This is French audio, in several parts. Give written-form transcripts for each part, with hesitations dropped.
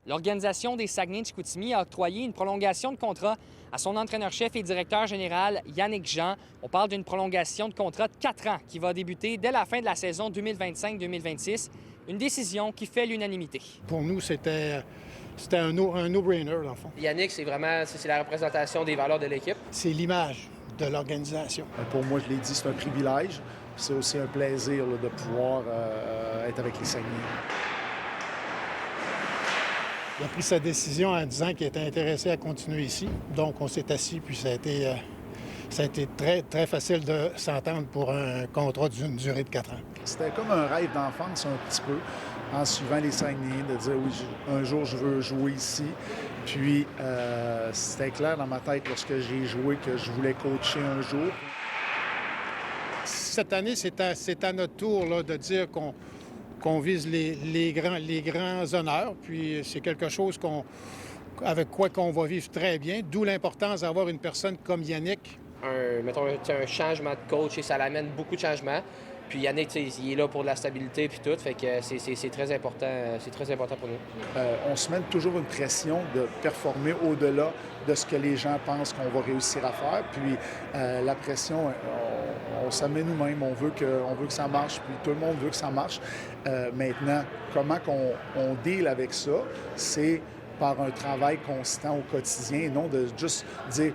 L'organisation des Saguenay-Chicoutimi a octroyé une prolongation de contrat à son entraîneur-chef et directeur général Yannick Jean. On parle d'une prolongation de contrat de 4 ans qui va débuter dès la fin de la saison 2025-2026. Une décision qui fait l'unanimité. Pour nous, c'était un no-brainer, dans le fond. Yannick, c'est la représentation des valeurs de l'équipe. C'est l'image de l'organisation. Pour moi, je l'ai dit, c'est un privilège. C'est aussi un plaisir là, de pouvoir être avec les Saguenay. Il a pris sa décision en disant qu'il était intéressé à continuer ici. Donc, on s'est assis, puis ça a été très, très facile de s'entendre pour un contrat d'une durée de 4 ans. C'était comme un rêve d'enfance, un petit peu, en suivant les Saguenay, de dire oui, un jour, je veux jouer ici. Puis, c'était clair dans ma tête lorsque j'ai joué que je voulais coacher un jour. Cette année, c'est à notre tour là, de dire qu'on vise les grands honneurs. Puis c'est quelque chose avec quoi qu'on va vivre très bien, d'où l'importance d'avoir une personne comme Yannick. Un changement de coach, et ça l'amène beaucoup de changements. Puis Yannick, il est là pour de la stabilité puis tout, fait que c'est très important pour nous. On se met toujours une pression de performer au-delà de ce que les gens pensent qu'on va réussir à faire. Puis la pression, on s'en met nous-mêmes, on veut que ça marche, puis tout le monde veut que ça marche. Maintenant, comment on deal avec ça, c'est par un travail constant au quotidien et non de juste dire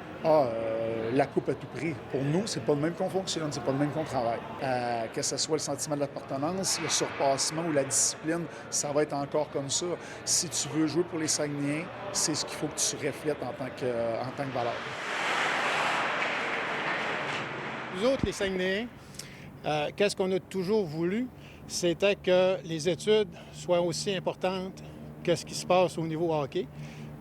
la coupe à tout prix. Pour nous, c'est pas de même qu'on fonctionne, c'est pas de même qu'on travaille. Que ce soit le sentiment de l'appartenance, le surpassement ou la discipline, ça va être encore comme ça. Si tu veux jouer pour les Saguenayens, c'est ce qu'il faut que tu reflètes en tant que valeur. Nous autres, les Saguenayens, qu'est-ce qu'on a toujours voulu? C'était que les études soient aussi importantes que ce qui se passe au niveau hockey.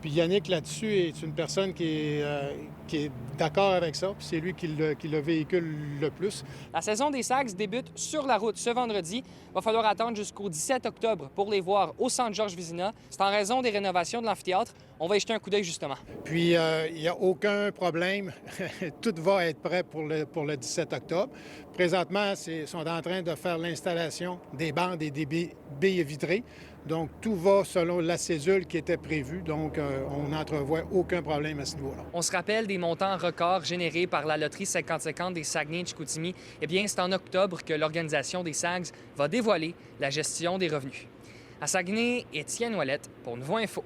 Puis Yannick, là-dessus, est une personne qui est d'accord avec ça, puis c'est lui qui le véhicule le plus. La saison des Sags débute sur la route ce vendredi. Il va falloir attendre jusqu'au 17 octobre pour les voir au Centre Georges Vizina. C'est en raison des rénovations de l'amphithéâtre. On va y jeter un coup d'œil, justement. Puis, il n'y a aucun problème. Tout va être prêt pour le 17 octobre. Présentement, ils sont en train de faire l'installation des bandes et des billes vitrées. Donc, tout va selon la cédule qui était prévue. Donc, on n'entrevoit aucun problème à ce niveau-là. On se rappelle des montants records générés par la loterie 50-50 des Saguenay-Chicoutimi. Eh bien, c'est en octobre que l'organisation des Sags va dévoiler la gestion des revenus. À Saguenay, Étienne Ouellette pour Nouveau Info.